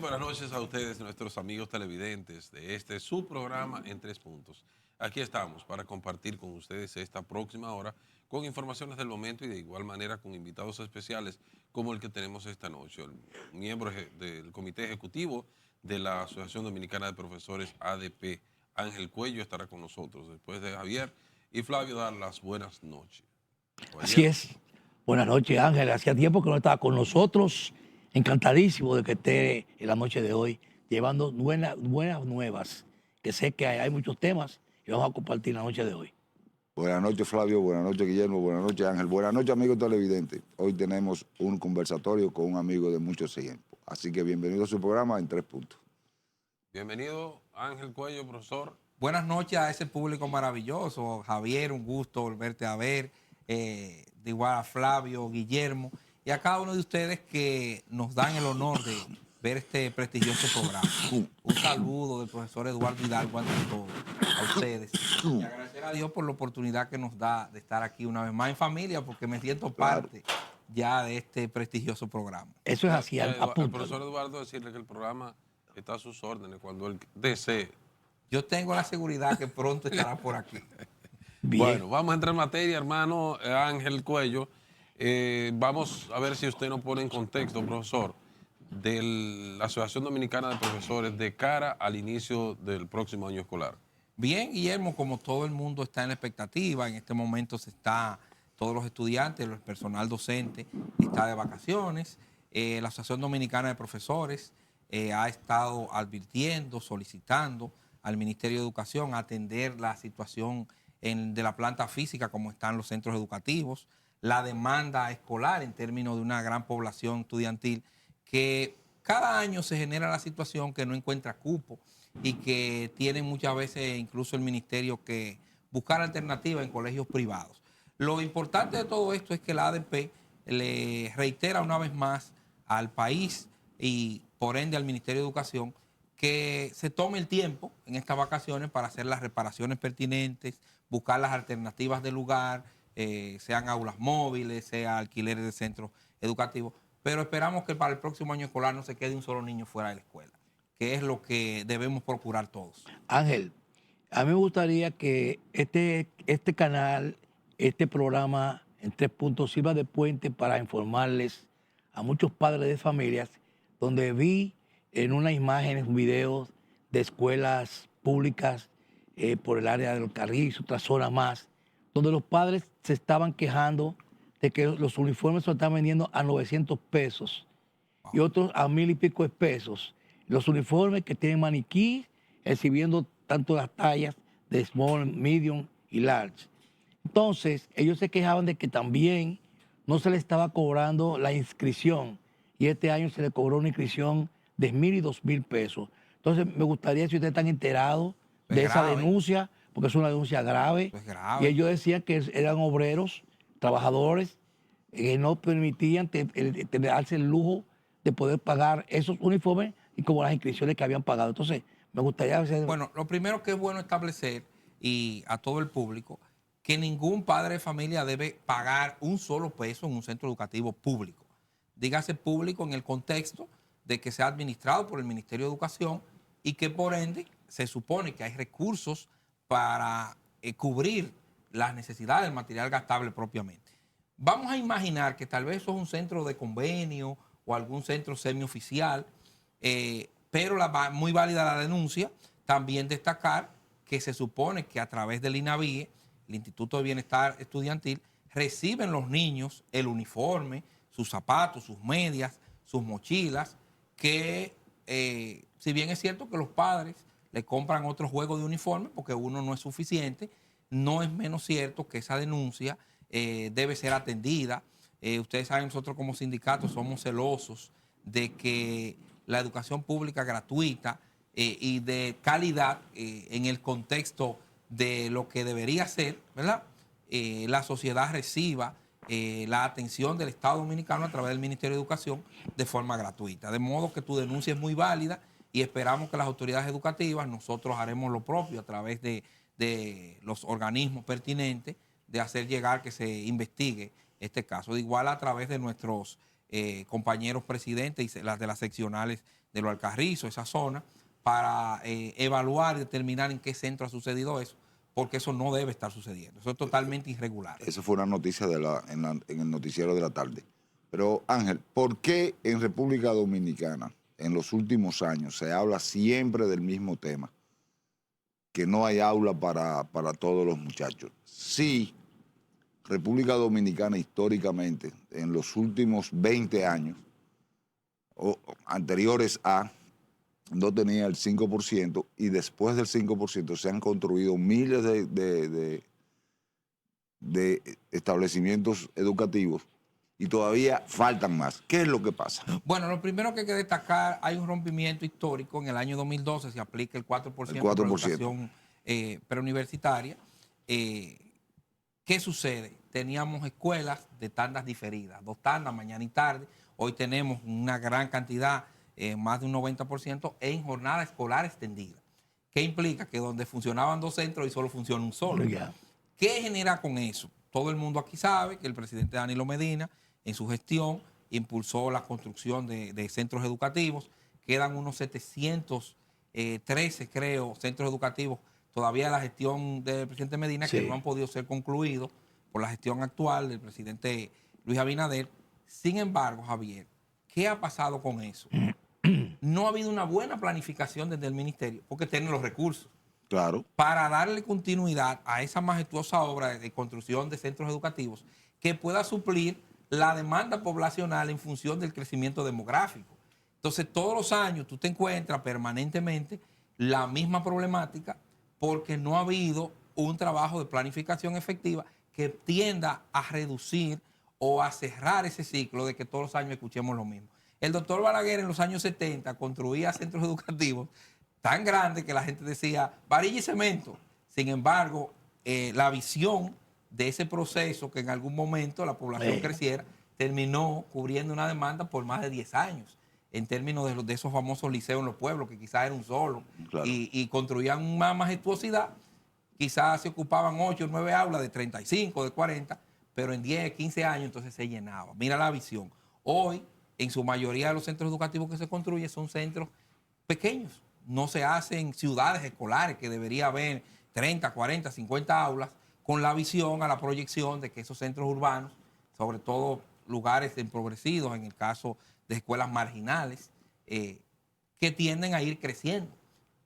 Buenas noches a ustedes, nuestros amigos televidentes de su programa en 3 puntos. Aquí estamos para compartir con ustedes esta próxima hora con informaciones del momento y de igual manera con invitados especiales como el que tenemos esta noche, el miembro del Comité Ejecutivo de la Asociación Dominicana de Profesores ADP, Ángel Cuello, estará con nosotros. Después de Javier y Flavio, dar las buenas noches. Así Caballero. es. Buenas noches, Ángel. Hacía tiempo que no estaba con nosotros. Encantadísimo de que esté en la noche de hoy llevando buenas nuevas, que sé que hay muchos temas y vamos a compartir la noche de hoy. Buenas noches, Flavio. Buenas noches, Guillermo. Buenas noches, Ángel. Buenas noches, amigos televidentes. Hoy tenemos un conversatorio con un amigo de mucho tiempo. Así que bienvenido a su programa en 3 puntos. Bienvenido, Ángel Cuello, profesor. Buenas noches a ese público maravilloso. Javier, un gusto volverte a ver. De igual a Flavio, Guillermo y a cada uno de ustedes que nos dan el honor de ver este prestigioso programa. Un saludo del profesor Eduardo Hidalgo ante todo a ustedes. Y agradecer a Dios por la oportunidad que nos da de estar aquí una vez más en familia, porque me siento parte ya de este prestigioso programa. Eso es así, El apúntalo. profesor Eduardo decirle que el programa está a sus órdenes cuando él desee. Yo tengo la seguridad que pronto estará por aquí. Bien. Bueno, vamos a entrar en materia, hermano Ángel Cuello. Vamos a ver si usted nos pone en contexto, profesor, de la Asociación Dominicana de Profesores de cara al inicio del próximo año escolar. Bien, Guillermo, como todo el mundo está en la expectativa, en este momento todos los estudiantes, el personal docente está de vacaciones. La Asociación Dominicana de Profesores ha estado advirtiendo, solicitando al Ministerio de Educación atender la situación de la planta física, como están los centros educativos, la demanda escolar en términos de una gran población estudiantil que cada año se genera la situación que no encuentra cupo y que tiene muchas veces incluso el ministerio que buscar alternativas en colegios privados. Lo importante de todo esto es que la ADP le reitera una vez más al país y por ende al Ministerio de Educación que se tome el tiempo en estas vacaciones para hacer las reparaciones pertinentes, buscar las alternativas del lugar, sean aulas móviles, sea alquileres de centros educativos, pero esperamos que para el próximo año escolar no se quede un solo niño fuera de la escuela, que es lo que debemos procurar todos. Ángel, a mí me gustaría que este canal, este programa en 3 puntos sirva de puente para informarles a muchos padres de familias, donde vi en unas imágenes, videos de escuelas públicas por el área del Carrizo, otra zona más, donde los padres se estaban quejando de que los uniformes se están vendiendo a 900 pesos y otros a 1000 y pico de pesos. Los uniformes que tienen maniquí exhibiendo tanto las tallas de small, medium y large. Entonces, ellos se quejaban de que también no se le estaba cobrando la inscripción y este año se le cobró una inscripción de 1000 y 2000 pesos. Entonces, me gustaría si ustedes están enterados de esa denuncia, porque es una denuncia grave. Es grave. Y ellos decían que eran obreros, trabajadores, que no permitían darse el lujo de poder pagar esos uniformes y como las inscripciones que habían pagado. Entonces, me gustaría hacer... Bueno, lo primero que es bueno establecer y a todo el público que ningún padre de familia debe pagar un solo peso en un centro educativo público. Dígase público en el contexto de que sea administrado por el Ministerio de Educación y que por ende se supone que hay recursos para cubrir las necesidades del material gastable propiamente. Vamos a imaginar que tal vez eso es un centro de convenio o algún centro semioficial, pero muy válida la denuncia. También destacar que se supone que a través del INAVIE, el Instituto de Bienestar Estudiantil, reciben los niños el uniforme, sus zapatos, sus medias, sus mochilas, que si bien es cierto que los padres le compran otro juego de uniforme porque uno no es suficiente, no es menos cierto que esa denuncia debe ser atendida. Ustedes saben, nosotros como sindicato somos celosos de que la educación pública gratuita y de calidad en el contexto de lo que debería ser, ¿verdad? La sociedad reciba la atención del Estado Dominicano a través del Ministerio de Educación de forma gratuita. De modo que tu denuncia es muy válida y esperamos que las autoridades educativas, nosotros haremos lo propio a través de los organismos pertinentes, de hacer llegar que se investigue este caso. De igual a través de nuestros compañeros presidentes y las de las seccionales de los Alcarrizos, esa zona, para evaluar y determinar en qué centro ha sucedido eso, porque eso no debe estar sucediendo. Eso es totalmente irregular. Eso fue una noticia en el noticiero de la tarde. Pero Ángel, ¿por qué en República Dominicana en los últimos años se habla siempre del mismo tema? Que no hay aula para todos los muchachos. Sí, República Dominicana históricamente, en los últimos 20 años, o anteriores a, no tenía el 5%, y después del 5% se han construido miles de establecimientos educativos y todavía faltan más. ¿Qué es lo que pasa? Bueno, lo primero que hay que destacar, hay un rompimiento histórico. En el año 2012 se aplica el 4%, El para 4%. educación preuniversitaria. ¿Qué sucede? Teníamos escuelas de tandas diferidas, 2 tandas, mañana y tarde. Hoy tenemos una gran cantidad, más de un 90%, en jornada escolar extendida. ¿Qué implica? Que donde funcionaban 2 centros y solo funciona un solo. Ya. ¿Qué genera con eso? Todo el mundo aquí sabe que el presidente Danilo Medina, en su gestión, impulsó la construcción de centros educativos. Quedan unos 713, creo, centros educativos todavía de la gestión del presidente Medina, Sí. que no han podido ser concluidos por la gestión actual del presidente Luis Abinader. Sin embargo, Javier, ¿qué ha pasado con eso? No ha habido una buena planificación desde el ministerio, porque tienen los recursos Claro. para darle continuidad a esa majestuosa obra de construcción de centros educativos que pueda suplir la demanda poblacional en función del crecimiento demográfico. Entonces, todos los años tú te encuentras permanentemente la misma problemática porque no ha habido un trabajo de planificación efectiva que tienda a reducir o a cerrar ese ciclo de que todos los años escuchemos lo mismo. El doctor Balaguer en los años 70 construía centros educativos tan grandes que la gente decía varilla y cemento. Sin embargo, la visión de ese proceso que en algún momento la población creciera terminó cubriendo una demanda por más de 10 años en términos de esos famosos liceos en los pueblos, que quizás era un solo, Claro. y construían una majestuosidad. Quizás se ocupaban 8 o 9 aulas de 35, de 40, pero en 10, 15 años entonces se llenaba. Mira la visión. Hoy, en su mayoría de los centros educativos que se construyen son centros pequeños. No se hacen ciudades escolares que debería haber 30, 40, 50 aulas, con la visión a la proyección de que esos centros urbanos, sobre todo lugares empobrecidos, en el caso de escuelas marginales, que tienden a ir creciendo.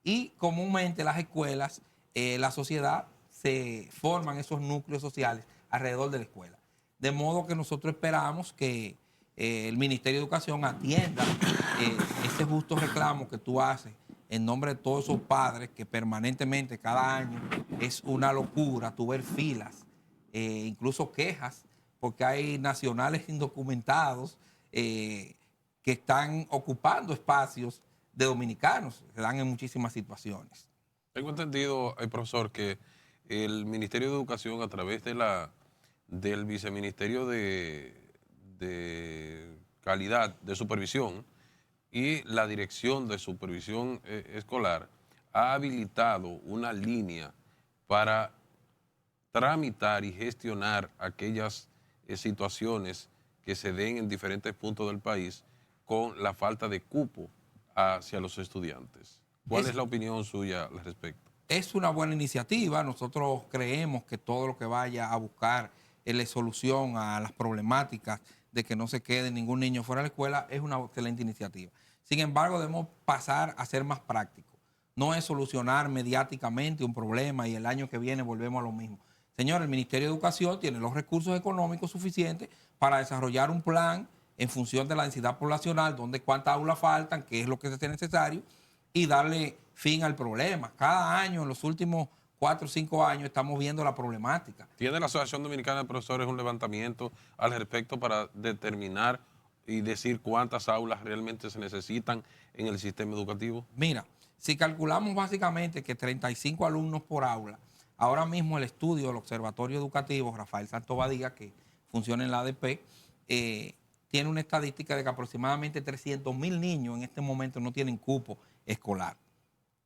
Y comúnmente las escuelas, la sociedad, se forman esos núcleos sociales alrededor de la escuela. De modo que nosotros esperamos que el Ministerio de Educación atienda ese justo reclamo que tú haces en nombre de todos esos padres que permanentemente cada año es una locura tú ver filas, incluso quejas, porque hay nacionales indocumentados que están ocupando espacios de dominicanos, se dan en muchísimas situaciones. Tengo entendido, profesor, que el Ministerio de Educación, a través del Viceministerio de Calidad, de Supervisión, y la Dirección de Supervisión Escolar, ha habilitado una línea para tramitar y gestionar aquellas situaciones que se den en diferentes puntos del país con la falta de cupo hacia los estudiantes. ¿Cuál es la opinión suya al respecto? Es una buena iniciativa. Nosotros creemos que todo lo que vaya a buscar la solución a las problemáticas de que no se quede ningún niño fuera de la escuela es una excelente iniciativa. Sin embargo, debemos pasar a ser más prácticos. No es solucionar mediáticamente un problema y el año que viene volvemos a lo mismo. Señor, el Ministerio de Educación tiene los recursos económicos suficientes para desarrollar un plan en función de la densidad poblacional, donde cuántas aulas faltan, qué es lo que sea necesario, y darle fin al problema. Cada año, en los últimos 4 o 5 años, estamos viendo la problemática. ¿Tiene la Asociación Dominicana de Profesores un levantamiento al respecto para determinar y decir cuántas aulas realmente se necesitan en el sistema educativo? Mira, si calculamos básicamente que 35 alumnos por aula, ahora mismo el estudio del Observatorio Educativo Rafael Santobadía, que funciona en la ADP, tiene una estadística de que aproximadamente 300,000 niños en este momento no tienen cupo escolar.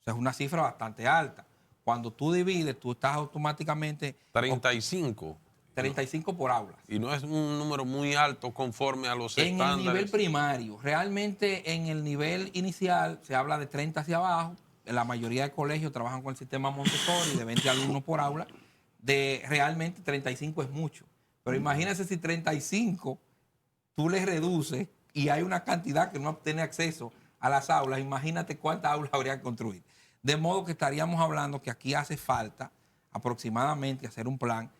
O sea, es una cifra bastante alta. Cuando tú divides, tú estás automáticamente... 35. 35 por aulas. Y no es un número muy alto conforme a los En el estándares. nivel primario, realmente en el nivel inicial se habla de 30 hacia abajo. La mayoría de colegios trabajan con el sistema Montessori de 20 alumnos por aula. Realmente 35 es mucho. Pero imagínense si 35 tú les reduces y hay una cantidad que no tiene acceso a las aulas, imagínate cuántas aulas habría que construir. De modo que estaríamos hablando que aquí hace falta aproximadamente hacer un plan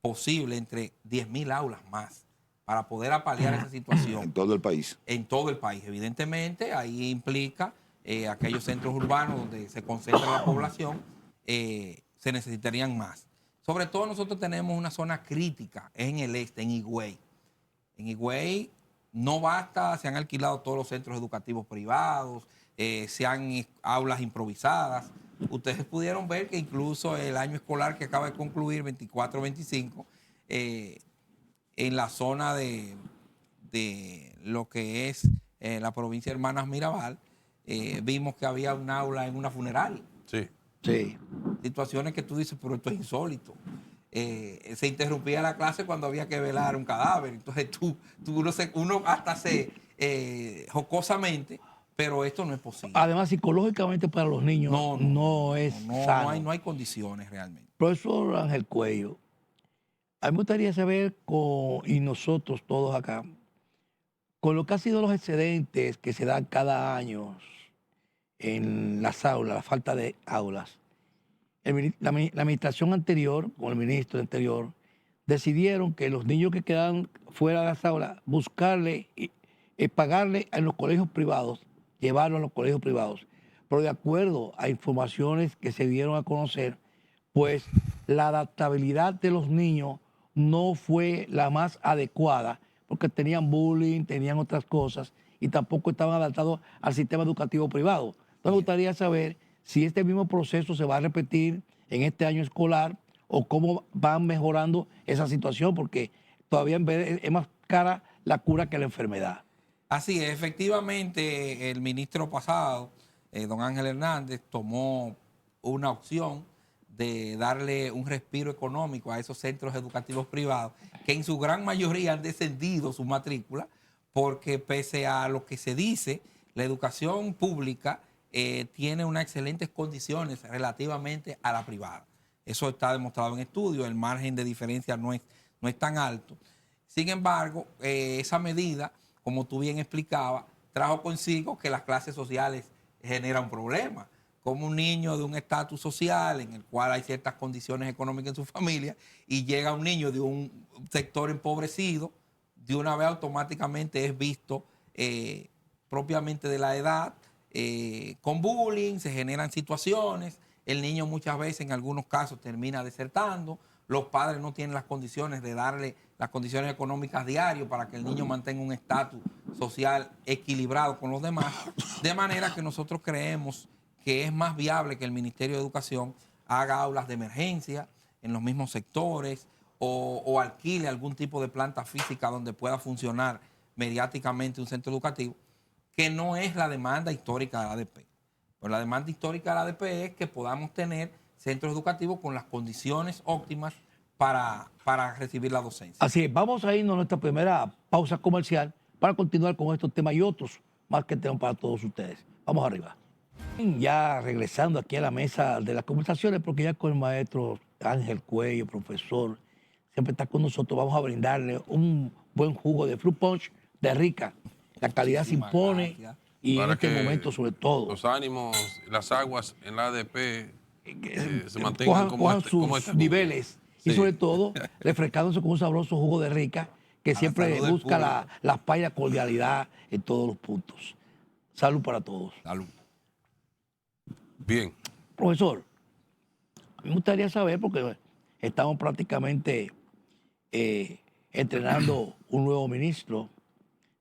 posible entre 10.000 aulas más para poder apalear esa situación. En todo el país. En todo el país, evidentemente, ahí implica aquellos centros urbanos donde se concentra la población, se necesitarían más. Sobre todo nosotros tenemos una zona crítica, es en el este, en Higüey. En Higüey no basta, se han alquilado todos los centros educativos privados, se han aulas improvisadas. Ustedes pudieron ver que incluso el año escolar que acaba de concluir, 24-25, en la zona de lo que es la provincia de Hermanas Mirabal, vimos que había un aula en una funeraria. Sí. Sí. Situaciones que tú dices, pero esto es insólito. Se interrumpía la clase cuando había que velar un cadáver. Entonces uno hasta se jocosamente, pero esto no es posible. Además, psicológicamente para los niños no es sano. No hay condiciones realmente. Profesor Ángel Cuello, a mí me gustaría saber, y nosotros todos acá, con lo que han sido los excedentes que se dan cada año en las aulas, la falta de aulas, la administración anterior, con el ministro anterior, decidieron que los niños que quedan fuera de las aulas, buscarle y pagarle en los colegios privados, llevarlos a los colegios privados. Pero de acuerdo a informaciones que se dieron a conocer, pues la adaptabilidad de los niños no fue la más adecuada, porque tenían bullying, tenían otras cosas, y tampoco estaban adaptados al sistema educativo privado. Entonces me gustaría saber si este mismo proceso se va a repetir en este año escolar o cómo van mejorando esa situación, porque todavía en vez es más cara la cura que la enfermedad. Así es, efectivamente, el ministro pasado, don Ángel Hernández, tomó una opción de darle un respiro económico a esos centros educativos privados, que en su gran mayoría han descendido su matrícula, porque pese a lo que se dice, la educación pública tiene unas excelentes condiciones relativamente a la privada. Eso está demostrado en estudios, el margen de diferencia no es tan alto. Sin embargo, esa medida, como tú bien explicabas, trajo consigo que las clases sociales generan problemas. Como un niño de un estatus social en el cual hay ciertas condiciones económicas en su familia y llega un niño de un sector empobrecido, de una vez automáticamente es visto propiamente de la edad, con bullying, se generan situaciones, el niño muchas veces en algunos casos termina desertando, los padres no tienen las condiciones de darle las condiciones económicas diarias para que el niño mantenga un estatus social equilibrado con los demás, de manera que nosotros creemos que es más viable que el Ministerio de Educación haga aulas de emergencia en los mismos sectores o alquile algún tipo de planta física donde pueda funcionar mediáticamente un centro educativo, que no es la demanda histórica de la ADP. Pero la demanda histórica de la ADP es que podamos tener centros educativos con las condiciones óptimas para recibir la docencia. Así es, vamos a irnos a nuestra primera pausa comercial para continuar con estos temas y otros más que tenemos para todos ustedes. Vamos arriba. Ya regresando aquí a la mesa de las conversaciones, porque ya con el maestro Ángel Cuello, profesor, siempre está con nosotros, vamos a brindarle un buen jugo de fruit punch de Rica. La calidad se impone y Para en este que momento sobre todo. los ánimos, las aguas en la ADP se mantengan cojan sus niveles y sobre todo refrescándose con un sabroso jugo de Rica que siempre busca la paz y la cordialidad en todos los puntos. Salud para todos. Salud. Bien. Profesor, me gustaría saber, porque estamos prácticamente entrenando un nuevo ministro.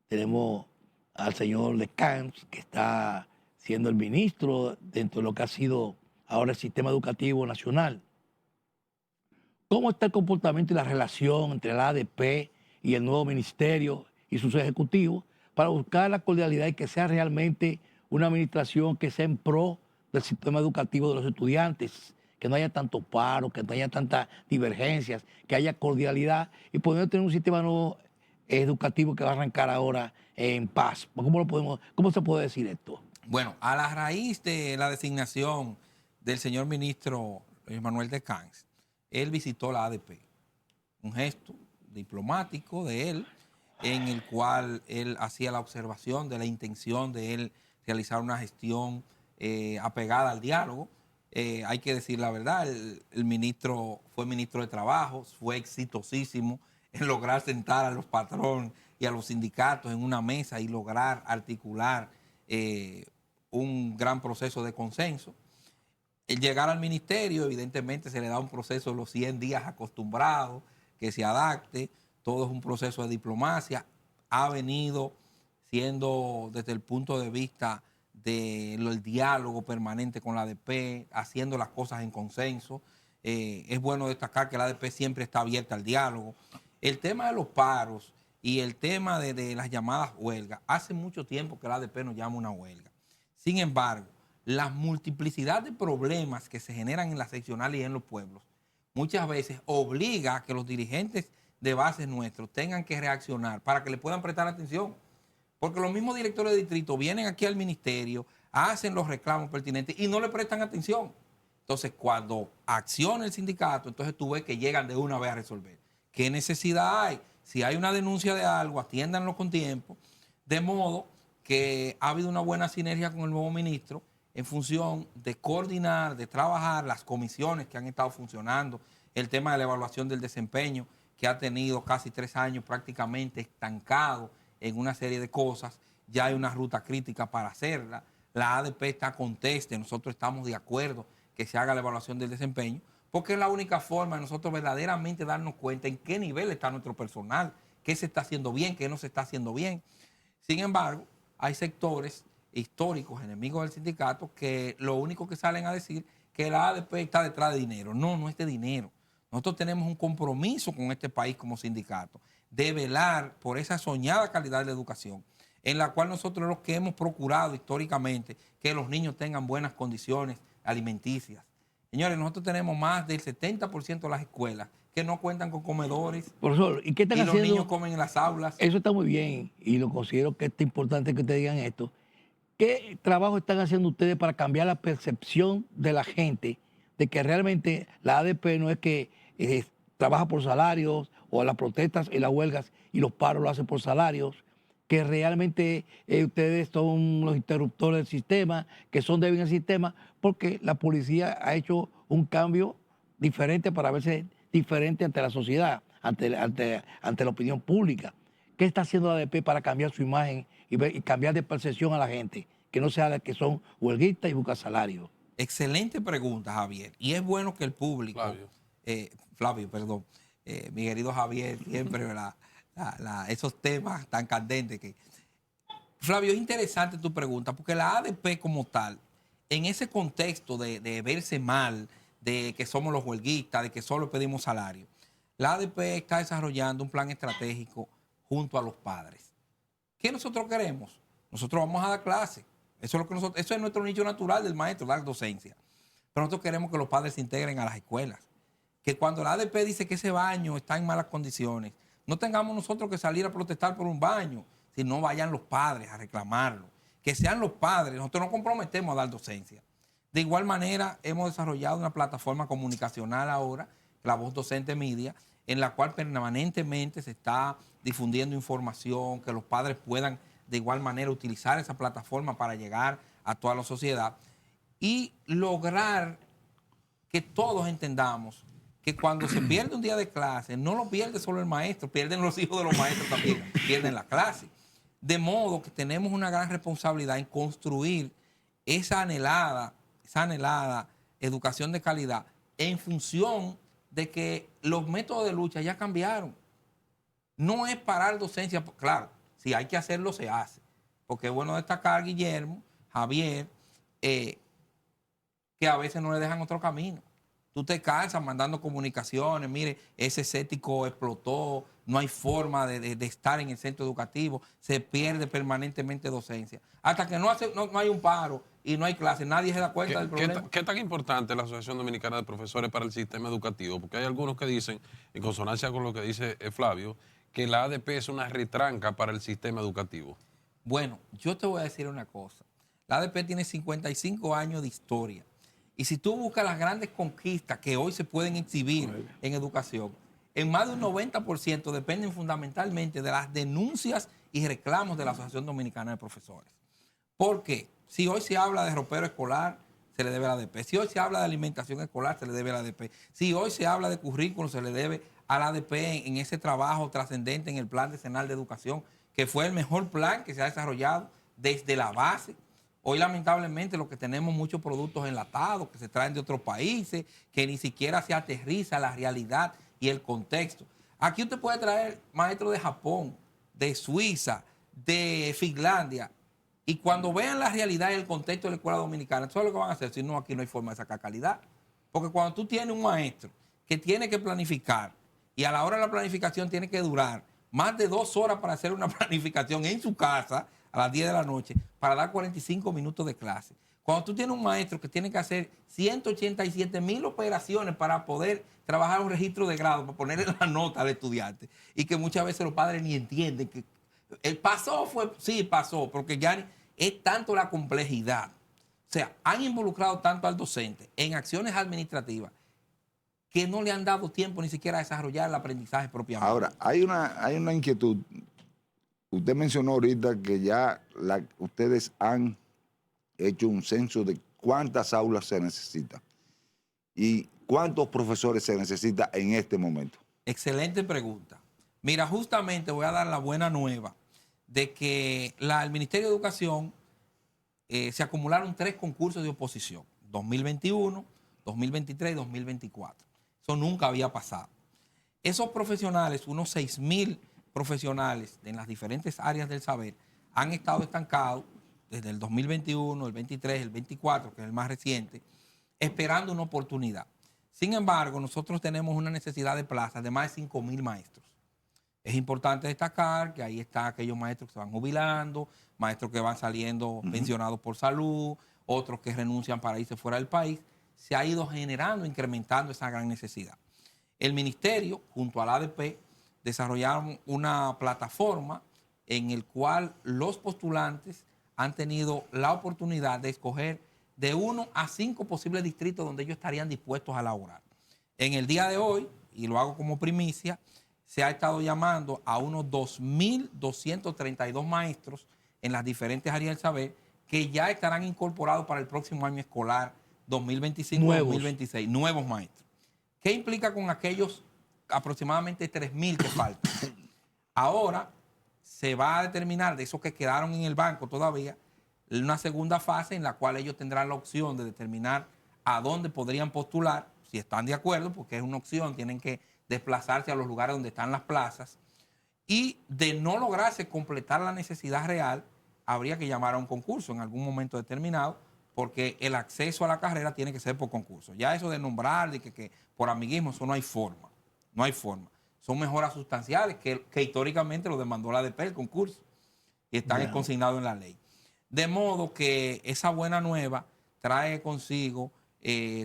Tenemos al señor Lescans, que está siendo el ministro dentro de lo que ha sido ahora el sistema educativo nacional. ¿Cómo está el comportamiento y la relación entre la ADP y el nuevo ministerio y sus ejecutivos para buscar la cordialidad y que sea realmente una administración que sea en pro del sistema educativo de los estudiantes, que no haya tanto paro, que no haya tantas divergencias, que haya cordialidad y poder tener un sistema nuevo educativo que va a arrancar ahora en paz. ¿Cómo se puede decir esto? Bueno, a la raíz de la designación del señor ministro Luis Manuel de Camps, él visitó la ADP, un gesto diplomático de él, en el cual él hacía la observación de la intención de él realizar una gestión apegada al diálogo. Hay que decir la verdad, el ministro fue ministro de Trabajo, fue exitosísimo en lograr sentar a los patrones y a los sindicatos en una mesa y lograr articular un gran proceso de consenso. El llegar al ministerio, evidentemente, se le da un proceso de los 100 días acostumbrados, que se adapte, todo es un proceso de diplomacia. Ha venido siendo desde el punto de vista del diálogo permanente con la ADP, haciendo las cosas en consenso. Es bueno destacar que la ADP siempre está abierta al diálogo. El tema de los paros y el tema de las llamadas huelgas, hace mucho tiempo que la ADP nos llama una huelga. Sin embargo, la multiplicidad de problemas que se generan en la seccional y en los pueblos muchas veces obliga a que los dirigentes de base nuestros tengan que reaccionar para que le puedan prestar atención. Porque los mismos directores de distrito vienen aquí al ministerio, hacen los reclamos pertinentes y no le prestan atención. Entonces, cuando acciona el sindicato, entonces tú ves que llegan de una vez a resolver. ¿Qué necesidad hay? Si hay una denuncia de algo, atiéndanlo con tiempo, de modo que ha habido una buena sinergia con el nuevo ministro en función de coordinar, de trabajar las comisiones que han estado funcionando, el tema de la evaluación del desempeño, que ha tenido casi 3 años prácticamente estancado en una serie de cosas. Ya hay una ruta crítica para hacerla. La ADP está conteste, nosotros estamos de acuerdo que se haga la evaluación del desempeño, porque es la única forma de nosotros verdaderamente darnos cuenta en qué nivel está nuestro personal, qué se está haciendo bien, qué no se está haciendo bien. Sin embargo, hay sectores históricos, enemigos del sindicato, que lo único que salen a decir que la ADP está detrás de dinero. No, no es de dinero. Nosotros tenemos un compromiso con este país como sindicato de velar por esa soñada calidad de la educación, en la cual nosotros los que hemos procurado históricamente que los niños tengan buenas condiciones alimenticias. Señores, nosotros tenemos más del 70% de las escuelas que no cuentan con comedores. Profesor, ¿y qué están haciendo? Los niños comen en las aulas. Eso está muy bien y lo considero que es importante que ustedes digan esto. ¿Qué trabajo están haciendo ustedes para cambiar la percepción de la gente de que realmente la ADP no es que trabaja por salarios o las protestas y las huelgas y los paros lo hacen por salarios, que realmente ustedes son los interruptores del sistema, que son débiles del sistema, porque la policía ha hecho un cambio diferente para verse diferente ante la sociedad, ante la opinión pública? ¿Qué está haciendo la ADP para cambiar su imagen y cambiar de percepción a la gente? Que no sea la que son huelguistas y buscan salario. Excelente pregunta, Javier. Y es bueno que el público, Flavio, perdón, mi querido Javier, siempre esos temas tan candentes que... Flavio, es interesante tu pregunta, porque la ADP como tal, en ese contexto de verse mal, de que somos los huelguistas, de que solo pedimos salario, la ADP está desarrollando un plan estratégico junto a los padres. ¿Qué nosotros queremos? Nosotros vamos a dar clase. Eso es nuestro nicho natural del maestro, dar docencia. Pero nosotros queremos que los padres se integren a las escuelas. Que cuando la ADP dice que ese baño está en malas condiciones, no tengamos nosotros que salir a protestar por un baño, sino vayan los padres a reclamarlo. Que sean los padres, nosotros nos comprometemos a dar docencia. De igual manera, hemos desarrollado una plataforma comunicacional ahora, La Voz Docente Media, en la cual permanentemente se está difundiendo información, que los padres puedan de igual manera utilizar esa plataforma para llegar a toda la sociedad y lograr que todos entendamos que cuando se pierde un día de clase, no lo pierde solo el maestro, pierden los hijos de los maestros también, pierden la clase. De modo que tenemos una gran responsabilidad en construir esa anhelada educación de calidad en función de que los métodos de lucha ya cambiaron. No es parar docencia, claro, si hay que hacerlo, se hace. Porque es bueno destacar, Guillermo, Javier, que a veces no le dejan otro camino. Tú te cansas mandando comunicaciones, mire, ese cético explotó, no hay forma de estar en el centro educativo, se pierde permanentemente docencia. Hasta que no hay un paro y no hay clases. Nadie se da cuenta del problema. ¿Qué tan importante es la Asociación Dominicana de Profesores para el sistema educativo? Porque hay algunos que dicen, en consonancia con lo que dice Flavio, que la ADP es una retranca para el sistema educativo. Bueno, yo te voy a decir una cosa. La ADP tiene 55 años de historia. Y si tú buscas las grandes conquistas que hoy se pueden exhibir en educación, en más de un 90% dependen fundamentalmente de las denuncias y reclamos de la Asociación Dominicana de Profesores. ¿Por qué? Si hoy se habla de ropero escolar, se le debe a la ADP. Si hoy se habla de alimentación escolar, se le debe a la ADP. Si hoy se habla de currículum, se le debe a la ADP en ese trabajo trascendente en el Plan Decenal de Educación, que fue el mejor plan que se ha desarrollado desde la base. Hoy, lamentablemente, lo que tenemos muchos productos enlatados que se traen de otros países, que ni siquiera se aterriza la realidad y el contexto. Aquí usted puede traer maestros de Japón, de Suiza, de Finlandia, y cuando vean la realidad y el contexto de la escuela dominicana, eso es lo que van a hacer. Si no, aquí no hay forma de sacar calidad. Porque cuando tú tienes un maestro que tiene que planificar, y a la hora de la planificación tiene que durar más de 2 horas para hacer una planificación en su casa, a las 10 de la noche, para dar 45 minutos de clase. Cuando tú tienes un maestro que tiene que hacer 187,000 operaciones para poder trabajar un registro de grado, para ponerle la nota al estudiante, y que muchas veces los padres ni entienden que el pasó, sí pasó, porque ya es tanto la complejidad. O sea, han involucrado tanto al docente en acciones administrativas que no le han dado tiempo ni siquiera a desarrollar el aprendizaje propiamente. Ahora, hay una inquietud. Usted mencionó ahorita que ya ustedes han hecho un censo de cuántas aulas se necesitan y cuántos profesores se necesita en este momento. Excelente pregunta. Mira, justamente voy a dar la buena nueva de que el Ministerio de Educación se acumularon 3 concursos de oposición, 2021, 2023 y 2024. Eso nunca había pasado. Esos profesionales, unos 6,000 profesionales en las diferentes áreas del saber, han estado estancados desde el 2021, el 23, el 24, que es el más reciente, esperando una oportunidad. Sin embargo, nosotros tenemos una necesidad de plazas de más de 5,000 maestros. Es importante destacar que ahí están aquellos maestros que se van jubilando, maestros que van saliendo pensionados por salud, otros que renuncian para irse fuera del país. Se ha ido generando, incrementando esa gran necesidad. El ministerio, junto a la ADP, desarrollaron una plataforma en el cual los postulantes han tenido la oportunidad de escoger de 1 a 5 posibles distritos donde ellos estarían dispuestos a laborar. En el día de hoy, y lo hago como primicia, se ha estado llamando a unos 2,232 maestros en las diferentes áreas del saber que ya estarán incorporados para el próximo año escolar 2025-2026, nuevos maestros. ¿Qué implica con aquellos aproximadamente 3,000 que faltan? Ahora se va a determinar de esos que quedaron en el banco todavía una segunda fase en la cual ellos tendrán la opción de determinar a dónde podrían postular, si están de acuerdo, porque es una opción, tienen que desplazarse a los lugares donde están las plazas, y de no lograrse completar la necesidad real, habría que llamar a un concurso en algún momento determinado, porque el acceso a la carrera tiene que ser por concurso. Ya eso de nombrar, de que por amiguismo, eso no hay forma. No hay forma. Son mejoras sustanciales que históricamente lo demandó la ADP, el concurso, y están consignados en la ley. De modo que esa buena nueva trae consigo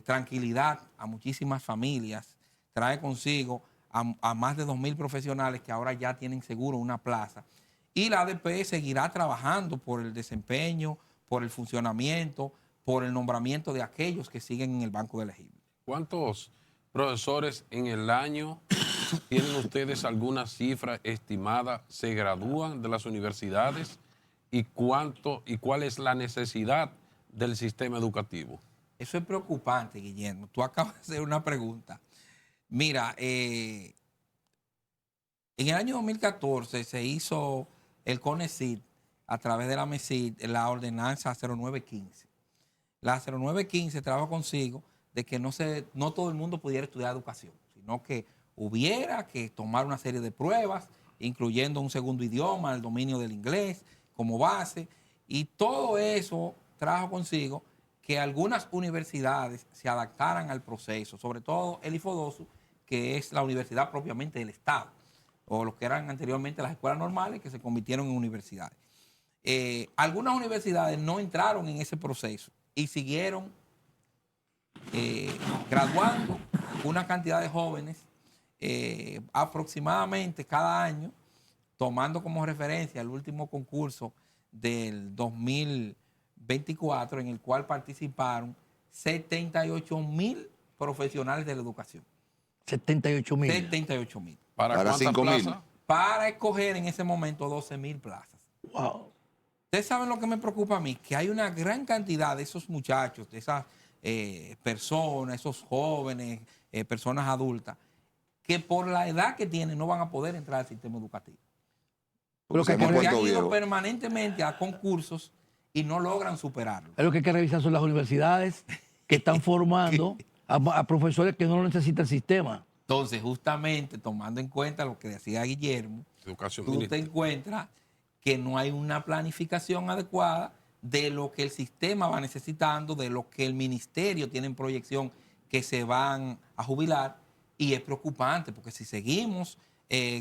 tranquilidad a muchísimas familias, trae consigo a más de 2,000 profesionales que ahora ya tienen seguro una plaza. Y la ADP seguirá trabajando por el desempeño, por el funcionamiento, por el nombramiento de aquellos que siguen en el banco de elegibles. ¿Cuántos profesores en el año tienen ustedes alguna cifra estimada se gradúan de las universidades y cuál es la necesidad del sistema educativo? Eso es preocupante, Guillermo. Tú acabas de hacer una pregunta. Mira, en el año 2014 se hizo el CONECYT a través de la MESID, la ordenanza 0915. La 0915 trajo consigo de que no todo el mundo pudiera estudiar educación, sino que hubiera que tomar una serie de pruebas, incluyendo un segundo idioma, el dominio del inglés como base, y todo eso trajo consigo que algunas universidades se adaptaran al proceso, sobre todo el IFODOSU, que es la universidad propiamente del Estado, o lo que eran anteriormente las escuelas normales que se convirtieron en universidades. Algunas universidades no entraron en ese proceso y siguieron graduando una cantidad de jóvenes aproximadamente cada año, tomando como referencia el último concurso del 2024, en el cual participaron 78,000 profesionales de la educación. 78,000. 78,000. ¿Para Para cuántas 5,000. plazas? Para escoger en ese momento 12,000 plazas. Wow. Ustedes saben lo que me preocupa a mí, que hay una gran cantidad de esos muchachos, de esas personas, esos jóvenes, personas adultas, que por la edad que tienen no van a poder entrar al sistema educativo. Pero que Se hemos Porque puesto han ido viejos. permanentemente a concursos y no logran superarlo. Es lo que hay que revisar son las universidades que están formando a profesores que no lo necesita el sistema. Entonces, justamente tomando en cuenta lo que decía Guillermo, Educación tú te ministerial. encuentras que no hay una planificación adecuada de lo que el sistema va necesitando, de lo que el ministerio tiene en proyección que se van a jubilar, y es preocupante porque si seguimos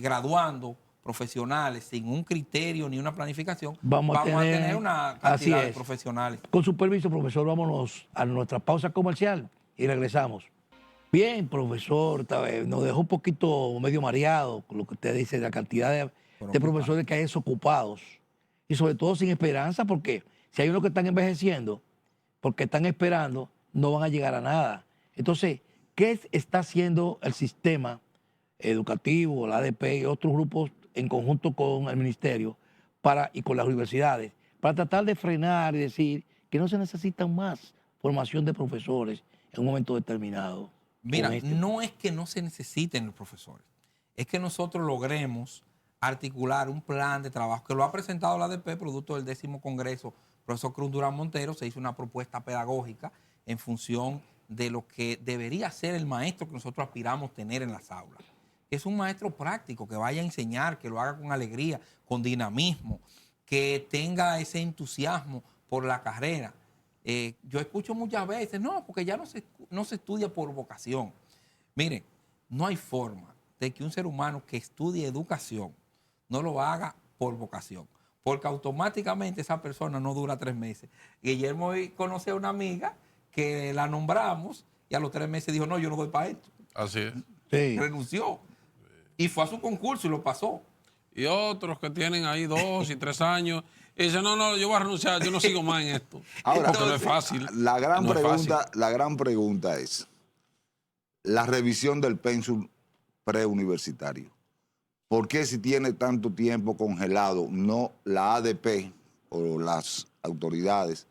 graduando profesionales sin un criterio ni una planificación, Vamos a tener- una así cantidad de es. profesionales. Con su permiso, profesor, vámonos a nuestra pausa comercial y regresamos. Bien, profesor, nos dejó un poquito medio mareado con lo que usted dice de la cantidad de profesores que hay desocupados y sobre todo sin esperanza, porque si hay unos que están envejeciendo, porque están esperando, no van a llegar a nada. Entonces, ¿qué está haciendo el sistema educativo, la ADP y otros grupos en conjunto con el ministerio y con las universidades para tratar de frenar y decir que no se necesitan más formación de profesores en un momento determinado? Mira, con este? no es que no se necesiten los profesores, es que nosotros logremos articular un plan de trabajo que lo ha presentado la ADP, producto del 10º Congreso, profesor Cruz Durán Montero. Se hizo una propuesta pedagógica en función de lo que debería ser el maestro que nosotros aspiramos tener en las aulas. Que es un maestro práctico, que vaya a enseñar, que lo haga con alegría, con dinamismo, que tenga ese entusiasmo por la carrera. Yo escucho muchas veces, no, porque ya no se estudia por vocación. Miren, no hay forma de que un ser humano que estudie educación no lo haga por vocación, porque automáticamente esa persona no dura 3 meses. Guillermo hoy conoce a una amiga que la nombramos y a los 3 meses dijo, no, yo no doy para esto. Así es. Sí. Renunció y fue a su concurso y lo pasó. Y otros que tienen ahí 2 y 3 años y dicen, no, yo voy a renunciar, yo no sigo más en esto. Ahora, Porque no es fácil. La gran, no es fácil. la gran pregunta es la revisión del pensum preuniversitario. ¿Por qué si tiene tanto tiempo congelado, no la ADP o las autoridades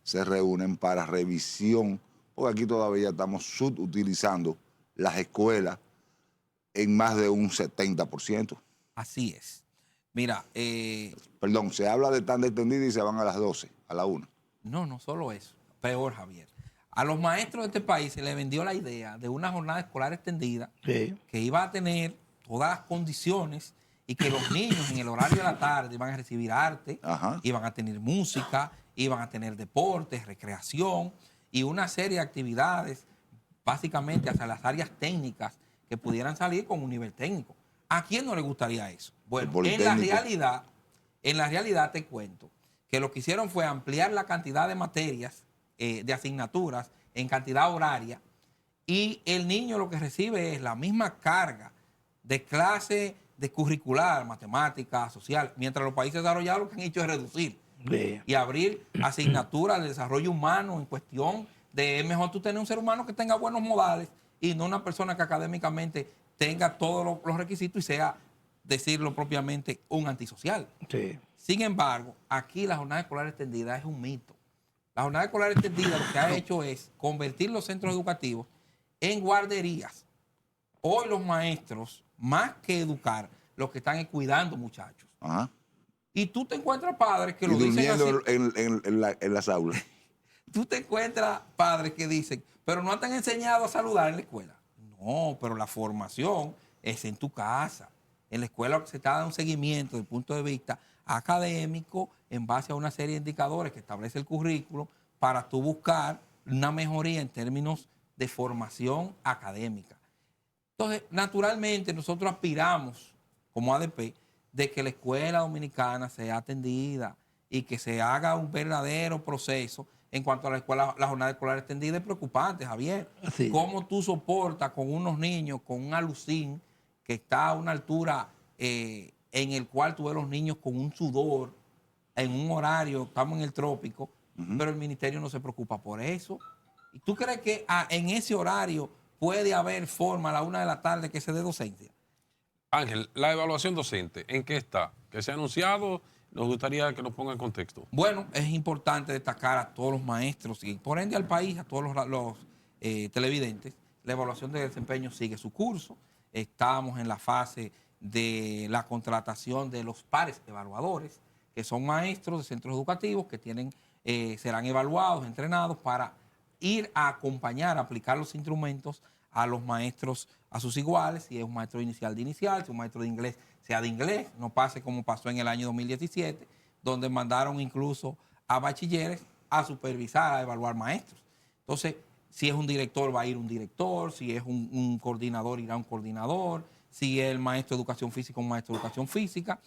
se reúnen para revisión? Porque aquí todavía estamos subutilizando las escuelas en más de un 70%. Así es. Mira, Perdón, se habla de tan extendida y se van a las 12, a la 1. no solo eso, peor, Javier. A los maestros de este país se les vendió la idea de una jornada escolar extendida Sí. que iba a tener todas las condiciones y que los niños en el horario de la tarde iban a recibir arte, Ajá. iban a tener música, iban a tener deportes, recreación y una serie de actividades, básicamente hasta las áreas técnicas que pudieran salir con un nivel técnico. ¿A quién no le gustaría eso? Bueno, en la realidad te cuento que lo que hicieron fue ampliar la cantidad de materias, de asignaturas en cantidad horaria, y el niño lo que recibe es la misma carga de clase de curricular, matemática, social, mientras los países desarrollados lo que han hecho es reducir Sí. y abrir asignaturas de desarrollo humano en cuestión de es mejor tú tener un ser humano que tenga buenos modales y no una persona que académicamente tenga todos los requisitos y sea, decirlo propiamente, un antisocial. Sí. Sin embargo, aquí la jornada escolar extendida es un mito. La jornada escolar extendida lo que ha hecho es convertir los centros educativos en guarderías. Hoy los maestros, más que educar, lo que están es cuidando muchachos. Ajá. Y tú te encuentras padres que Y lo dicen así. durmiendo en las aulas. Tú te encuentras padres que dicen, pero no te han enseñado a saludar en la escuela. No, pero la formación es en tu casa. En la escuela se está dando un seguimiento desde el punto de vista académico en base a una serie de indicadores que establece el currículo para tú buscar una mejoría en términos de formación académica. Entonces, naturalmente, nosotros aspiramos como ADP de que la escuela dominicana sea atendida y que se haga un verdadero proceso en cuanto a la jornada escolar extendida. Es preocupante, Javier. Sí. ¿Cómo tú soportas con unos niños con un alucín que está a una altura en el cual tú ves los niños con un sudor en un horario, estamos en el trópico, pero el ministerio no se preocupa por eso? ¿Y tú crees que en ese horario puede haber forma a la 1 de la tarde que se dé docencia? Ángel, la evaluación docente, ¿en qué está? ¿Que se ha anunciado? Nos gustaría que nos ponga en contexto. Bueno, es importante destacar a todos los maestros y por ende al país, a todos los televidentes. La evaluación de desempeño sigue su curso. Estamos en la fase de la contratación de los pares evaluadores, que son maestros de centros educativos que serán evaluados, entrenados para ir a acompañar, a aplicar los instrumentos a los maestros, a sus iguales, si es un maestro inicial de inicial, si es un maestro de inglés, sea de inglés, no pase como pasó en el año 2017, donde mandaron incluso a bachilleres a supervisar, a evaluar maestros. Entonces, si es un director, va a ir un director, si es un coordinador, irá un coordinador, si es el maestro de educación física, un maestro de educación física.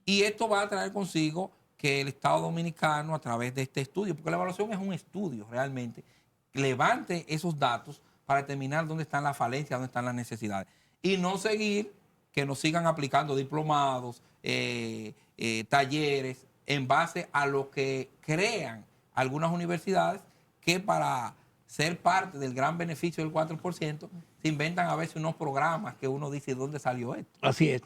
Y esto va a traer consigo que el Estado Dominicano, a través de este estudio, porque la evaluación es un estudio realmente, levante esos datos para determinar dónde están las falencias, dónde están las necesidades. Y no seguir que nos sigan aplicando diplomados, talleres, en base a lo que crean algunas universidades que para ser parte del gran beneficio del 4%, se inventan a veces unos programas que uno dice, ¿dónde salió esto? Así es.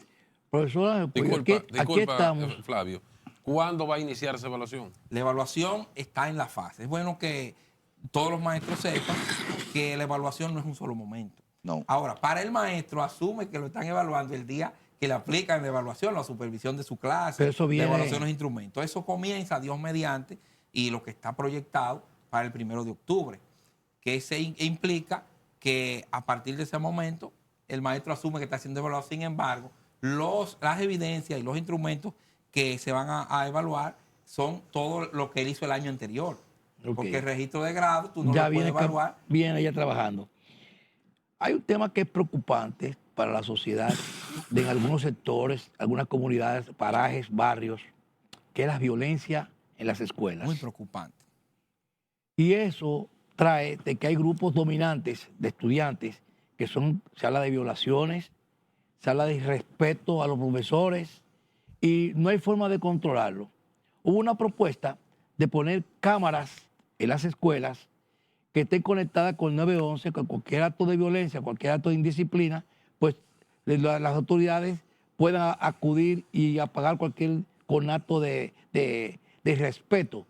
Profesor, pues aquí estamos. Flavio, ¿cuándo va a iniciar esa evaluación? La evaluación está en la fase. Es bueno que todos los maestros sepan que la evaluación no es un solo momento. No. Ahora, para el maestro, asume que lo están evaluando el día que le aplican la evaluación, la supervisión de su clase, Pero eso viene... la evaluación de los instrumentos. Eso comienza, Dios mediante, y lo que está proyectado para el 1 de octubre, que se implica que a partir de ese momento el maestro asume que está haciendo evaluación. Sin embargo, las evidencias y los instrumentos que se van a evaluar son todo lo que él hizo el año anterior. Okay. Porque el registro de grado tú no ya lo puedes evaluar. Viene ya trabajando. Hay un tema que es preocupante para la sociedad en algunos sectores, algunas comunidades, parajes, barrios, que es la violencia en las escuelas. Muy preocupante. Y eso trae de que hay grupos dominantes de estudiantes que se habla de violaciones, se habla de irrespeto a los profesores y no hay forma de controlarlo. Hubo una propuesta de poner cámaras en las escuelas que estén conectadas con 911, con cualquier acto de violencia, cualquier acto de indisciplina, pues las autoridades puedan acudir y apagar cualquier conato de respeto.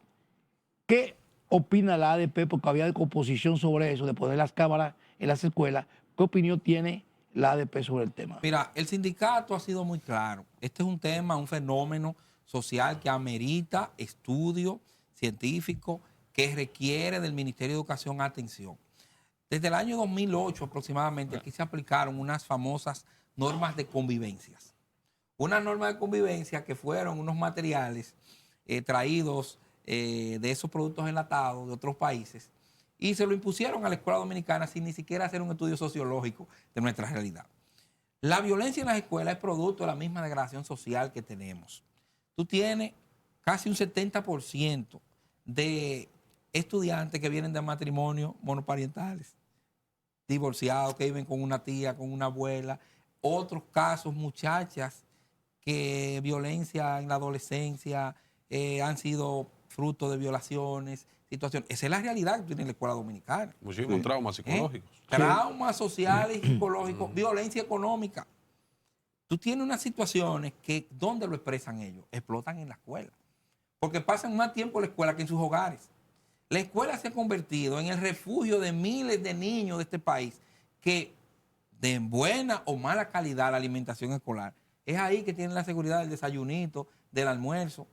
¿Qué opina la ADP? Porque había composición sobre eso, de poner las cámaras en las escuelas. ¿Qué opinión tiene la ADP sobre el tema? Mira, el sindicato ha sido muy claro. Este es un tema, un fenómeno social que amerita estudio científico, que requiere del Ministerio de Educación atención. Desde el año 2008 aproximadamente, aquí se aplicaron unas famosas normas de convivencias. Unas normas de convivencia que fueron unos materiales traídos de esos productos enlatados de otros países y se lo impusieron a la escuela dominicana sin ni siquiera hacer un estudio sociológico de nuestra realidad. La violencia en las escuelas es producto de la misma degradación social que tenemos. Tú tienes casi un 70% de estudiantes que vienen de matrimonios monoparentales, divorciados, que viven con una tía, con una abuela. Otros casos, muchachas que violencia en la adolescencia han sido fruto de violaciones, situaciones. Esa es la realidad que tiene la escuela dominicana. Muchísimos traumas psicológicos. Traumas sociales y psicológicos, violencia económica. Tú tienes unas situaciones que, ¿dónde lo expresan ellos? Explotan en la escuela. Porque pasan más tiempo en la escuela que en sus hogares. La escuela se ha convertido en el refugio de miles de niños de este país que, de buena o mala calidad la alimentación escolar, es ahí que tienen la seguridad del desayunito, del almuerzo,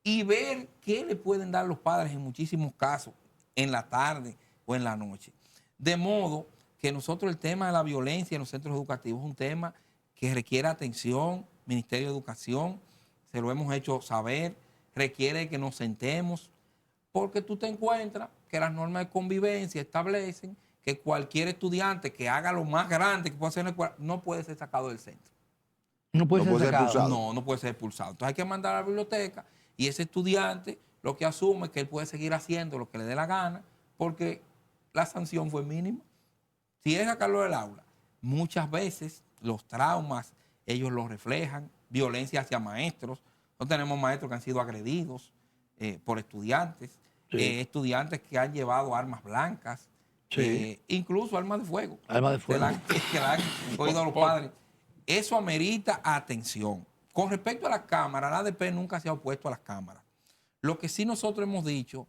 y ver qué le pueden dar los padres en muchísimos casos, en la tarde o en la noche. De modo que nosotros el tema de la violencia en los centros educativos es un tema que requiere atención, Ministerio de Educación, se lo hemos hecho saber, requiere que nos sentemos, porque tú te encuentras que las normas de convivencia establecen que cualquier estudiante que haga lo más grande que pueda hacer en la escuela no puede ser sacado del centro. No puede ser sacado. expulsado. No puede ser expulsado. Entonces hay que mandar a la biblioteca Y ese estudiante lo que asume es que él puede seguir haciendo lo que le dé la gana porque la sanción fue mínima. Si es sacarlo del aula, muchas veces los traumas ellos los reflejan, violencia hacia maestros. No tenemos maestros que han sido agredidos por estudiantes, Sí. estudiantes que han llevado armas blancas, Sí. incluso armas de fuego. Arma de fuego. Que la han oído a los padres. Eso amerita atención. Con respecto a las cámaras, la ADP nunca se ha opuesto a las cámaras. Lo que sí nosotros hemos dicho,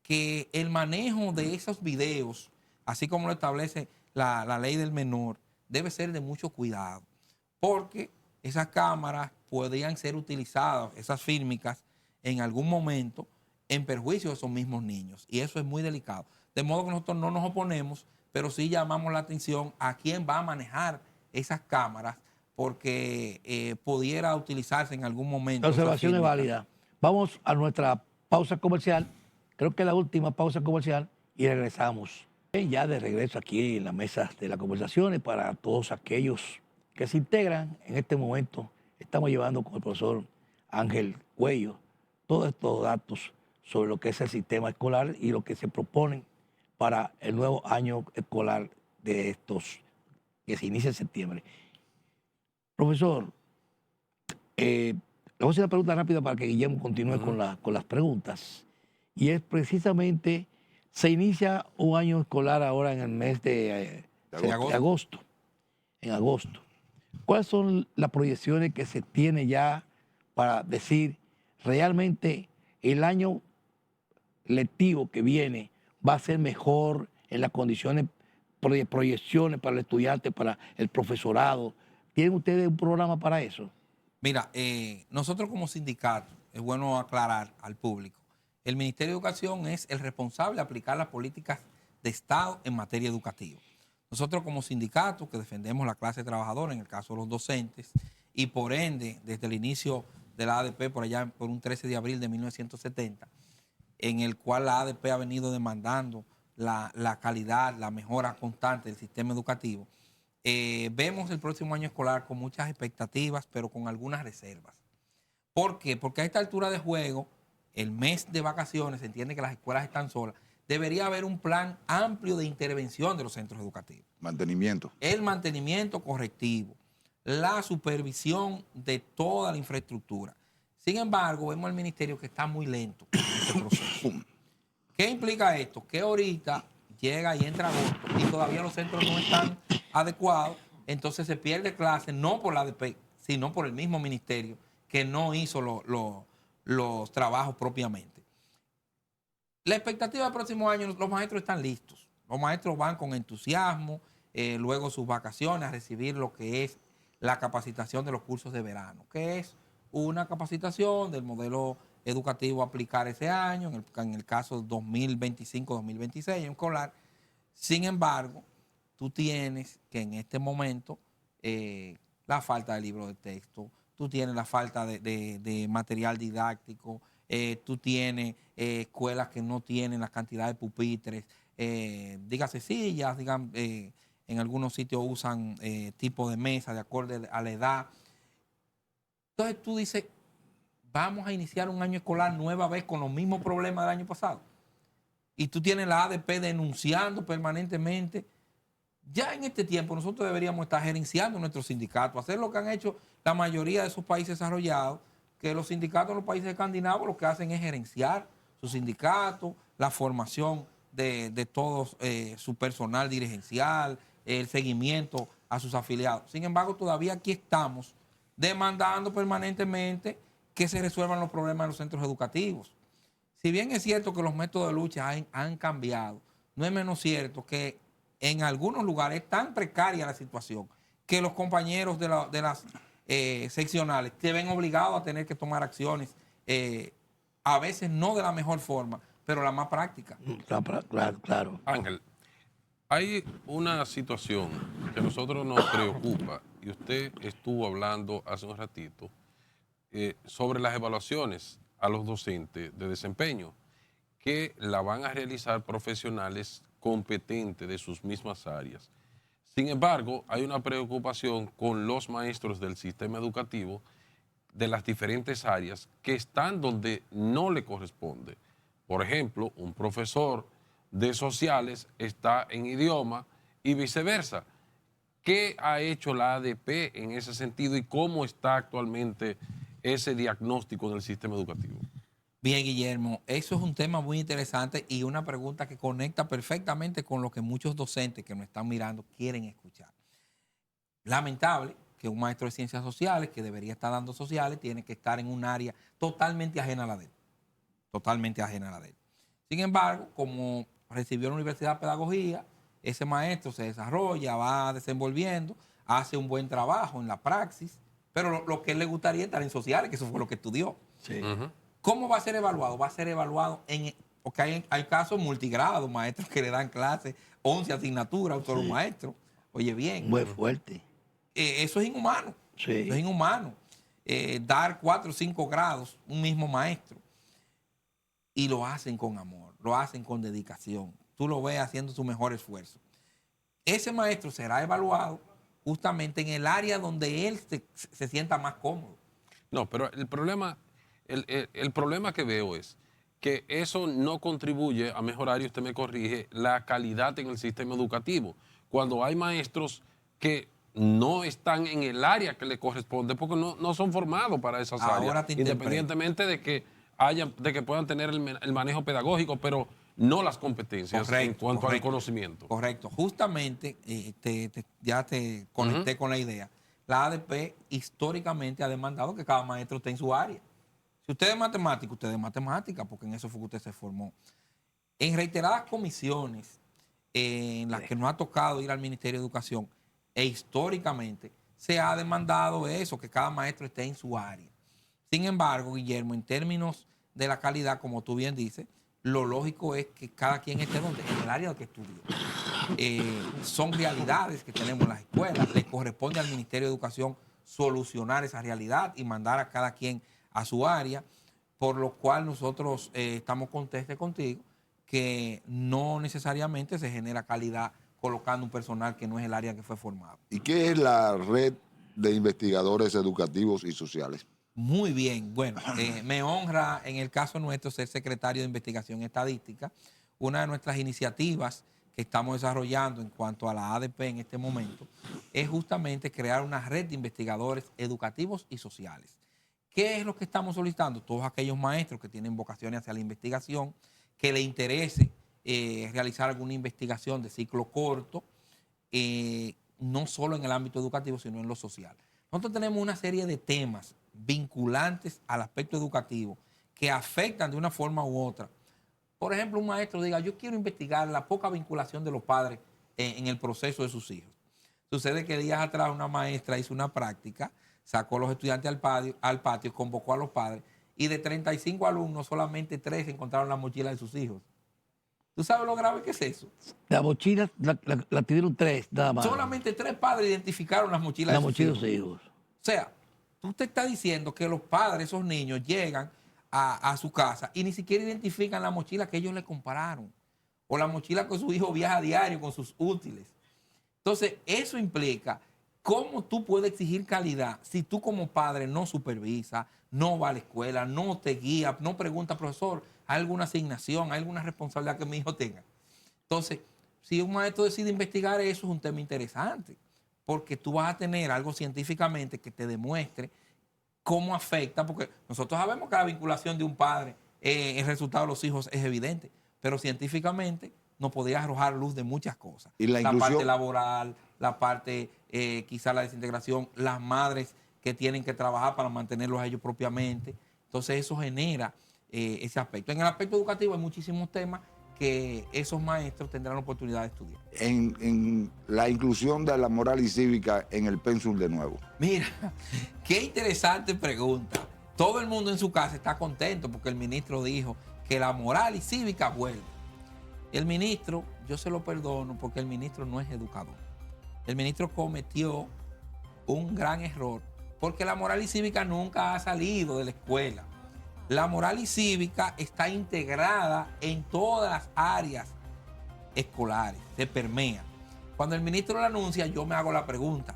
que el manejo de esos videos, así como lo establece la ley del menor, debe ser de mucho cuidado, porque esas cámaras podrían ser utilizadas, esas fílmicas, en algún momento en perjuicio de esos mismos niños. Y eso es muy delicado. De modo que nosotros no nos oponemos, pero sí llamamos la atención a quién va a manejar esas cámaras, porque pudiera utilizarse en algún momento. La esa observación es fílmica. válida. Vamos a nuestra pausa comercial, creo que la última pausa comercial, y regresamos. Ya de regreso aquí en la mesa de las conversaciones para todos aquellos que se integran en este momento. Estamos llevando con el profesor Ángel Cuello todos estos datos sobre lo que es el sistema escolar y lo que se proponen para el nuevo año escolar de estos que se inicia en septiembre. Profesor, le voy a hacer una pregunta rápida para que Guillermo continúe con las preguntas. Y es precisamente, se inicia un año escolar ahora en el mes de agosto. En agosto. ¿Cuáles son las proyecciones que se tiene ya para decir realmente el año lectivo que viene va a ser mejor en las condiciones, proyecciones para el estudiante, para el profesorado? ¿Tienen ustedes un programa para eso? Mira, nosotros como sindicato, es bueno aclarar al público, el Ministerio de Educación es el responsable de aplicar las políticas de Estado en materia educativa. Nosotros como sindicato que defendemos la clase trabajadora, en el caso de los docentes, y por ende, desde el inicio de la ADP, por allá por un 13 de abril de 1970, en el cual la ADP ha venido demandando la calidad, la mejora constante del sistema educativo, vemos el próximo año escolar con muchas expectativas, pero con algunas reservas. ¿Por qué? Porque a esta altura de juego, el mes de vacaciones, se entiende que las escuelas están solas, debería haber un plan amplio de intervención de los centros educativos. Mantenimiento. El mantenimiento correctivo, la supervisión de toda la infraestructura. Sin embargo, vemos al ministerio que está muy lento en este proceso. ¿Qué implica esto? Que ahorita llega y entra agosto y todavía los centros no están adecuados, entonces se pierde clase no por la ADP, sino por el mismo ministerio que no hizo los trabajos propiamente. La expectativa del próximo año, los maestros están listos. Los maestros van con entusiasmo, luego sus vacaciones, a recibir lo que es la capacitación de los cursos de verano, que es una capacitación del modelo educativo a aplicar ese año, en el caso 2025-2026 en escolar. Sin embargo, tú tienes que en este momento la falta de libros de texto, tú tienes la falta de material didáctico, tú tienes escuelas que no tienen la cantidad de pupitres, dígase sillas, en algunos sitios usan tipo de mesa de acuerdo a la edad. Entonces tú dices, vamos a iniciar un año escolar nueva vez con los mismos problemas del año pasado. Y tú tienes la ADP denunciando permanentemente. Ya en este tiempo nosotros deberíamos estar gerenciando nuestro sindicato, hacer lo que han hecho la mayoría de esos países desarrollados, que los sindicatos en los países escandinavos lo que hacen es gerenciar su sindicato, la formación de todo su personal dirigencial, el seguimiento a sus afiliados. Sin embargo, todavía aquí estamos demandando permanentemente que se resuelvan los problemas de los centros educativos. Si bien es cierto que los métodos de lucha han cambiado, no es menos cierto que en algunos lugares es tan precaria la situación que los compañeros de las seccionales se ven obligados a tener que tomar acciones, a veces no de la mejor forma, pero la más práctica. Claro. Ángel, hay una situación que a nosotros nos preocupa y usted estuvo hablando hace un ratito sobre las evaluaciones a los docentes de desempeño que la van a realizar profesionales competentes de sus mismas áreas. Sin embargo, hay una preocupación con los maestros del sistema educativo de las diferentes áreas que están donde no le corresponde. Por ejemplo, un profesor de sociales está en idioma y viceversa. ¿Qué ha hecho la ADP en ese sentido y cómo está actualmente ese diagnóstico del sistema educativo? Bien, Guillermo, eso es un tema muy interesante y una pregunta que conecta perfectamente con lo que muchos docentes que nos están mirando quieren escuchar. Lamentable que un maestro de ciencias sociales, que debería estar dando sociales, tiene que estar en un área totalmente ajena a la de él. Totalmente ajena a la de él. Sin embargo, como recibió en la Universidad de Pedagogía, ese maestro se desarrolla, va desenvolviendo, hace un buen trabajo en la praxis, pero lo que él le gustaría es estar en sociales, que eso fue lo que estudió. Sí. ¿Cómo va a ser evaluado? Va a ser evaluado porque hay casos multigrados, maestros que le dan clases, 11 asignaturas a un solo maestro. Oye, bien. Muy fuerte. Eso es inhumano. Sí. Eso es inhumano. Dar 4 o 5 grados un mismo maestro. Y lo hacen con amor, lo hacen con dedicación. Tú lo ves haciendo su mejor esfuerzo. Ese maestro será evaluado justamente en el área donde él se sienta más cómodo. No, pero el problema que veo es que eso no contribuye a mejorar, y usted me corrige, la calidad en el sistema educativo. Cuando hay maestros que no están en el área que le corresponde porque no son formados para esas Ahora áreas, te interpreto. independientemente de que puedan tener el manejo pedagógico, pero no las competencias en cuanto al conocimiento. Correcto. Justamente, ya te conecté con la idea. La ADP históricamente ha demandado que cada maestro esté en su área. Si usted es matemático, usted es matemática, porque en eso fue que usted se formó. En reiteradas comisiones en las que nos ha tocado ir al Ministerio de Educación, e históricamente se ha demandado eso, que cada maestro esté en su área. Sin embargo, Guillermo, en términos de la calidad, como tú bien dices, lo lógico es que cada quien esté donde, en el área que estudió. Son realidades que tenemos en las escuelas. Le corresponde al Ministerio de Educación solucionar esa realidad y mandar a cada quien a su área, por lo cual nosotros estamos contestes contigo que no necesariamente se genera calidad colocando un personal que no es el área que fue formado. ¿Y qué es la red de investigadores educativos y sociales? Muy bien, bueno, me honra en el caso nuestro ser secretario de Investigación Estadística. Una de nuestras iniciativas que estamos desarrollando en cuanto a la ADP en este momento es justamente crear una red de investigadores educativos y sociales. ¿Qué es lo que estamos solicitando? Todos aquellos maestros que tienen vocaciones hacia la investigación, que le interese realizar alguna investigación de ciclo corto, no solo en el ámbito educativo, sino en lo social. Nosotros tenemos una serie de temas vinculantes al aspecto educativo que afectan de una forma u otra. Por ejemplo, un maestro diga, yo quiero investigar la poca vinculación de los padres en el proceso de sus hijos. Sucede que días atrás una maestra hizo una práctica, sacó a los estudiantes al patio, convocó a los padres y de 35 alumnos solamente 3 encontraron la mochila de sus hijos. ¿Tú sabes lo grave que es eso? La mochila la tuvieron 3, nada más. Solamente 3 padres identificaron las mochilas La de mochila de sus sus hijos. hijos. O sea, tú te estás diciendo que los padres, esos niños, llegan a su casa y ni siquiera identifican la mochila que ellos le compraron o la mochila que su hijo viaja a diario con sus útiles. Entonces, eso implica cómo tú puedes exigir calidad si tú como padre no supervisas, no vas a la escuela, no te guías, no preguntas, profesor, ¿hay alguna asignación, hay alguna responsabilidad que mi hijo tenga? Entonces, si un maestro decide investigar eso, es un tema interesante, porque tú vas a tener algo científicamente que te demuestre cómo afecta, porque nosotros sabemos que la vinculación de un padre en el resultado de los hijos es evidente, pero científicamente nos podría arrojar luz de muchas cosas. ¿Y la parte inclusión? laboral, la parte quizá la desintegración, las madres que tienen que trabajar para mantenerlos a ellos propiamente. Entonces eso genera ese aspecto. En el aspecto educativo hay muchísimos temas que esos maestros tendrán la oportunidad de estudiar. En la inclusión de la moral y cívica en el pénsul de nuevo. Mira, qué interesante pregunta. Todo el mundo en su casa está contento porque el ministro dijo que la moral y cívica vuelve. El ministro, yo se lo perdono porque el ministro no es educador. El ministro cometió un gran error porque la moral y cívica nunca ha salido de la escuela. La moral y cívica está integrada en todas las áreas escolares, se permea. Cuando el ministro lo anuncia, yo me hago la pregunta,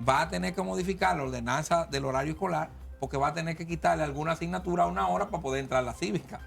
¿va a tener que modificar la ordenanza del horario escolar? porque va a tener que quitarle alguna asignatura a una hora para poder entrar a la cívica.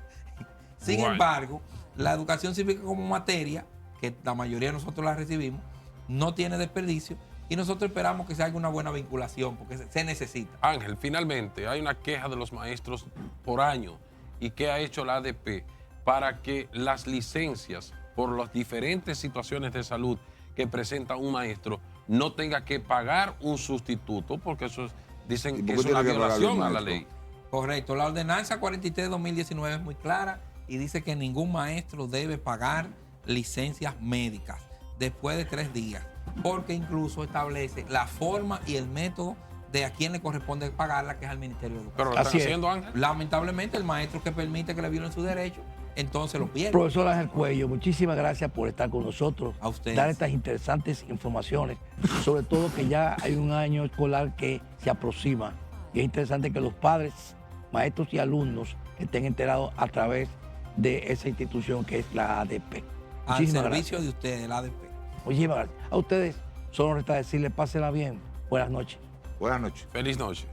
Sin Bueno. embargo, la educación cívica como materia, que la mayoría de nosotros la recibimos, no tiene desperdicio y nosotros esperamos que se haga una buena vinculación porque se necesita. Ángel, finalmente hay una queja de los maestros por año. ¿Y qué ha hecho la ADP para que las licencias por las diferentes situaciones de salud que presenta un maestro no tenga que pagar un sustituto? Porque eso dicen ¿Y que por es qué una tiene que pagar el violación a la maestro? ley. Correcto. La ordenanza 43-2019 es muy clara y dice que ningún maestro debe pagar licencias médicas después de 3 días, porque incluso establece la forma y el método de a quién le corresponde pagarla, que es al Ministerio de Educación. Pero lo están Así es. haciendo, Ángel. Lamentablemente, el maestro que permite que le violen sus derechos, entonces lo pierde. Profesor Ángel Cuello, muchísimas gracias por estar con nosotros, A ustedes. dar estas interesantes informaciones, sobre todo que ya hay un año escolar que se aproxima y es interesante que los padres, maestros y alumnos estén enterados a través de esa institución que es la ADP. Al Muchísimas servicio gracias. de ustedes, el ADP. Muchísimas gracias. A ustedes solo resta decirles, pásenla bien. Buenas noches. Buenas noches. Feliz noche.